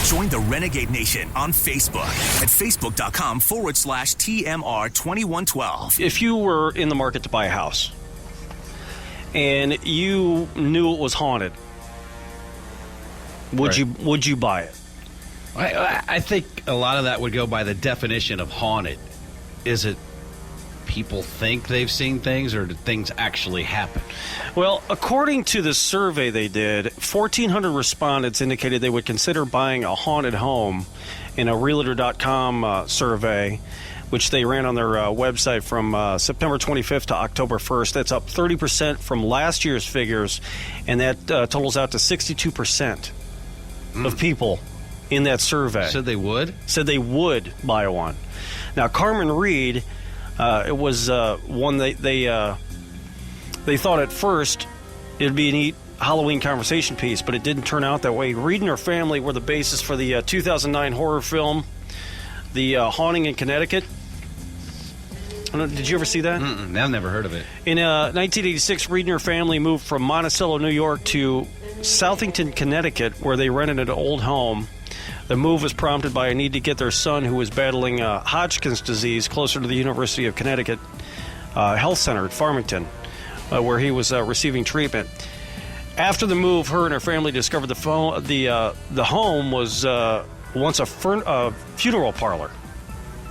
Join the Renegade Nation on Facebook at facebook.com/TMR2112. If you were in the market to buy a house and you knew it was haunted, would you buy it? I think a lot of that would go by the definition of haunted. Is it people think they've seen things, or did things actually happen? Well, according to the survey they did, 1,400 respondents indicated they would consider buying a haunted home in a Realtor.com survey, which they ran on their website from September 25th to October 1st. That's up 30% from last year's figures, and that totals out to 62% of people in that survey. Said they would? Said they would buy one. Now, Carmen Reed, it was one they thought at first it'd be a neat Halloween conversation piece, but it didn't turn out that way. Reed and her family were the basis for the 2009 horror film, The Haunting in Connecticut. Did you ever see that? I've never heard of it. In 1986, Reed and her family moved from Monticello, New York to Southington, Connecticut, where they rented an old home. The move was prompted by a need to get their son, who was battling Hodgkin's disease, closer to the University of Connecticut Health Center at Farmington, where he was receiving treatment. After the move, her and her family discovered the home was once a funeral parlor.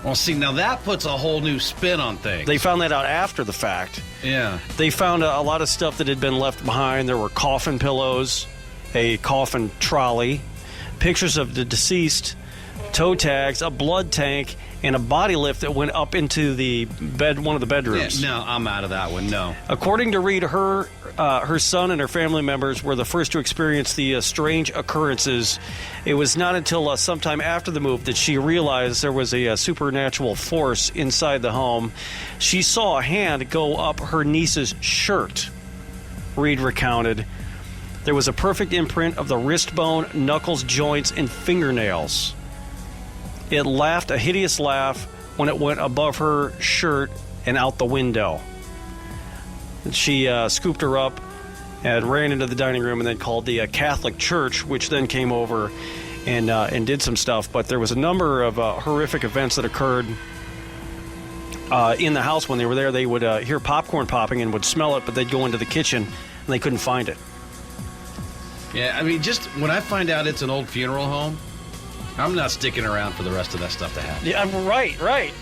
Well, see, now that puts a whole new spin on things. They found that out after the fact. Yeah. They found a lot of stuff that had been left behind. There were coffin pillows, a coffin trolley, pictures of the deceased, toe tags, a blood tank, and a body lift that went up into the bed, one of the bedrooms. Yeah, no, I'm out of that one, no. According to Reed, her son and her family members were the first to experience the strange occurrences. It was not until sometime after the move that she realized there was a supernatural force inside the home. She saw a hand go up her niece's shirt, Reed recounted. There was a perfect imprint of the wrist bone, knuckles, joints, and fingernails. It laughed a hideous laugh when it went above her shirt and out the window. She scooped her up and ran into the dining room and then called the Catholic Church, which then came over and did some stuff. But there was a number of horrific events that occurred in the house when they were there. They would hear popcorn popping and would smell it, but they'd go into the kitchen and they couldn't find it. Yeah, I mean, just when I find out it's an old funeral home, I'm not sticking around for the rest of that stuff to happen. Yeah, right.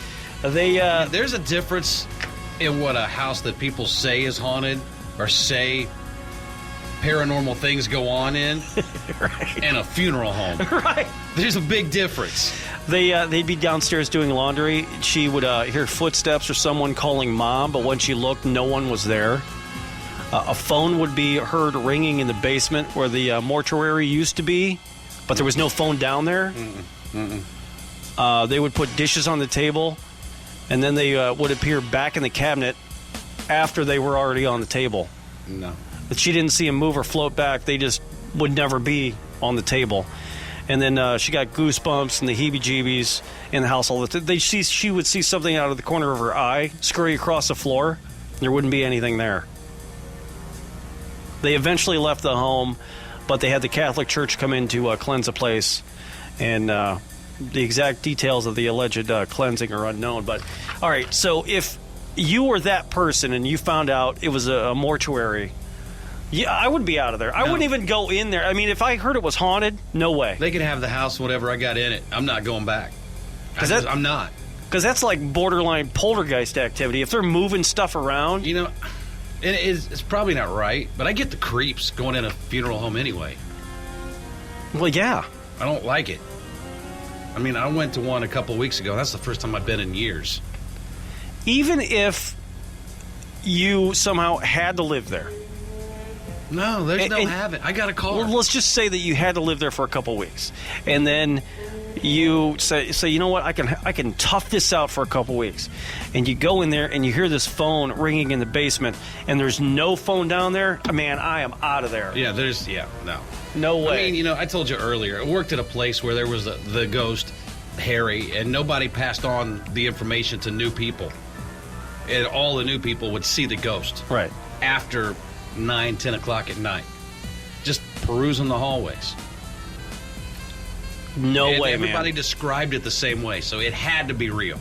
There's a difference in what a house that people say is haunted or say paranormal things go on in Right. and a funeral home. Right. There's a big difference. They'd be downstairs doing laundry. She would hear footsteps or someone calling Mom, but when she looked, no one was there. A phone would be heard ringing in the basement where the mortuary used to be, but there was no phone down there. They would put dishes on the table, and then they would appear back in the cabinet after they were already on the table. No. But she didn't see them move or float back. They just would never be on the table. And then she got goosebumps and the heebie-jeebies in the house all the time. She would see something out of the corner of her eye scurry across the floor. There wouldn't be anything there. They eventually left the home, but they had the Catholic Church come in to cleanse the place. And the exact details of the alleged cleansing are unknown. But, all right, so if you were that person and you found out it was a mortuary, yeah, I would be out of there. I wouldn't even go in there. I mean, if I heard it was haunted, no way. They could have the house, whatever I got in it. I'm not going back. I'm not. Because that's like borderline poltergeist activity. If they're moving stuff around. You know, it's probably not right, but I get the creeps going in a funeral home anyway. Well, yeah. I don't like it. I mean, I went to one a couple weeks ago. That's the first time I've been in years. Even if you somehow had to live there. No, there's no having. I got a car. Well, let's just say that you had to live there for a couple weeks, and then you say, you know what, I can tough this out for a couple weeks, and you go in there and you hear this phone ringing in the basement, and there's no phone down there. Man, I am out of there. Yeah, no way. I mean, I told you earlier, I worked at a place where there was the ghost, Harry, and nobody passed on the information to new people, and all the new people would see the ghost right after 9-10 o'clock at night, just perusing the hallways. No way, everybody man. described it the same way, so it had to be real.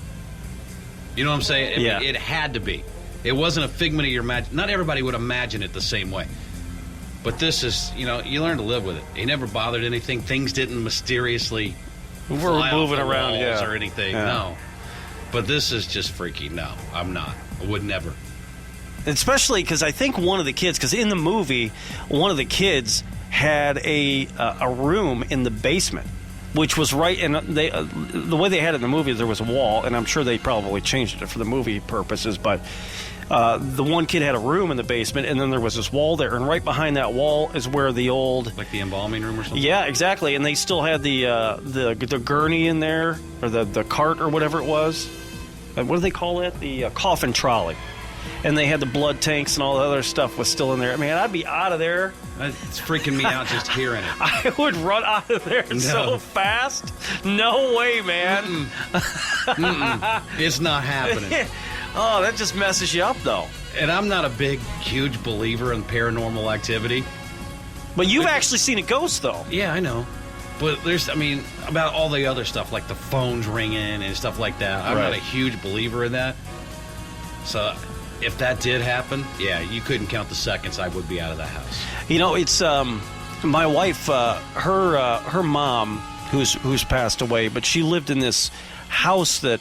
You know what I'm saying? Yeah. It had to be. It wasn't a figment of your imagination. Not everybody would imagine it the same way. But this is, you learn to live with it. He never bothered anything. Things didn't mysteriously fly moving off the around, walls yeah. or anything. Yeah. No. But this is just freaky. No, I'm not. I would never. Especially because I think one of the kids, because in the movie, one of the kids had a room in the basement, which was right, and the way they had it in the movie, there was a wall, and I'm sure they probably changed it for the movie purposes, but the one kid had a room in the basement, and then there was this wall there, and right behind that wall is where the old... Like the embalming room or something? Yeah, exactly, and they still had the gurney in there, or the cart or whatever it was. What do they call it? The coffin trolley. And they had the blood tanks and all the other stuff was still in there. Man, I'd be out of there. It's freaking me out just hearing it. I would run out of there so fast. No way, man. It's not happening. Oh, that just messes you up, though. And I'm not a big, huge believer in paranormal activity. But you've actually seen a ghost, though. Yeah, I know. But about all the other stuff, like the phones ringing and stuff like that, I'm not a huge believer in that. So if that did happen, yeah, you couldn't count the seconds I would be out of the house. It's my wife, her mom, who's passed away, but she lived in this house that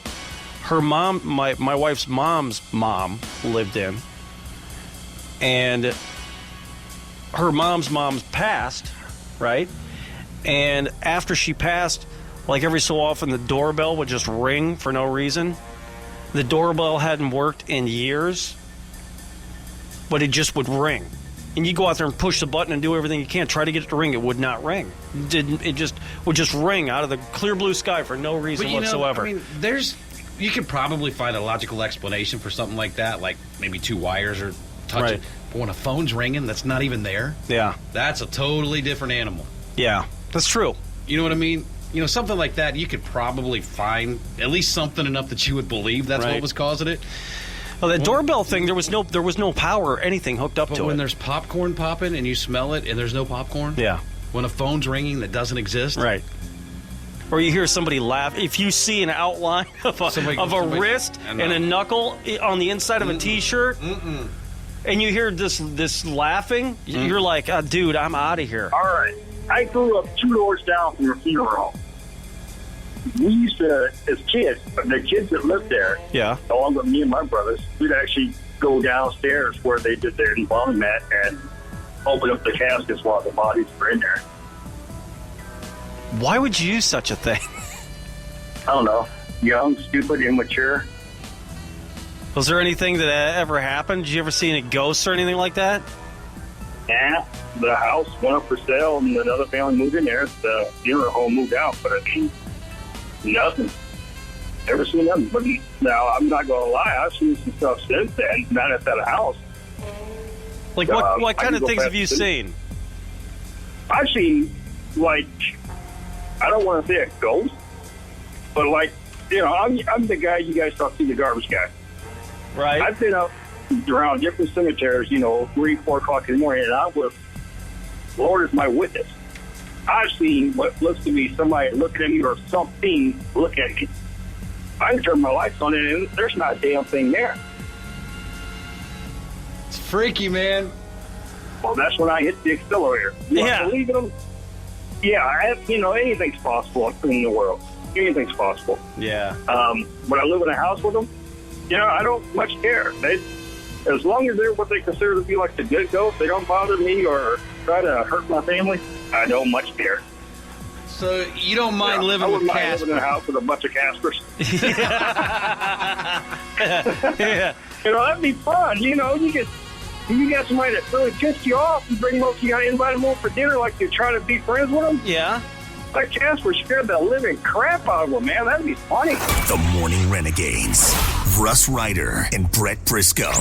her mom, my wife's mom's mom, lived in, and her mom's passed, right? And after she passed, like every so often, the doorbell would just ring for no reason. The doorbell hadn't worked in years, but it just would ring. And you go out there and push the button and do everything you can, try to get it to ring. It would not ring. It just would just ring out of the clear blue sky for no reason whatsoever. You could probably find a logical explanation for something like that, like maybe two wires or touching. Right. But when a phone's ringing, that's not even there. Yeah. That's a totally different animal. Yeah, that's true. You know what I mean? Something like that, you could probably find at least something enough that you would believe that's what was causing it. Well, that doorbell thing, there was no power or anything hooked up to it. But when there's popcorn popping and you smell it and there's no popcorn? Yeah. When a phone's ringing that doesn't exist? Right. Or you hear somebody laugh. If you see an outline of a wrist and a knuckle on the inside of a T-shirt, and you hear this laughing, you're like, dude, I'm out of here. All right. I grew up 2 doors down from a funeral home. We used to, as kids, the kids that lived there, along with me and my brothers, we'd actually go downstairs where they did their embalming mat and open up the caskets while the bodies were in there. Why would you do such a thing? I don't know. Young, stupid, immature. Was there anything that ever happened? Did you ever see any ghosts or anything like that? Yeah, the house went up for sale and another family moved in there. The funeral home moved out, but I mean, nothing. Never seen nothing. But now, I'm not going to lie, I've seen some stuff since then, not at that house. Like, what kind of things have you seen? I've seen, like, I don't want to say a ghost, but, like, I'm the guy you guys talk to, the garbage guy. Right. I've been up around different cemeteries, 3, 4 o'clock in the morning, and I was, Lord is my witness. I've seen what looks to be somebody looking at me or something looking at me. I can turn my lights on and there's not a damn thing there. It's freaky, man. Well, that's when I hit the accelerator. I believe in them. Yeah, anything's possible in the world. Anything's possible. Yeah. When I live in a house with them, I don't much care. As long as they're what they consider to be like the good ghosts, they don't bother me or try to hurt my family, I don't much care. So you don't mind living with Casper? I living in a house with a bunch of Caspers. Yeah. That'd be fun. You got somebody that really pissed you off and you got to invite them over for dinner like you're trying to be friends with them. Yeah. Like Casper scared the living crap out of them, man. That'd be funny. The Morning Renegades. Russ Ryder and Brett Briscoe.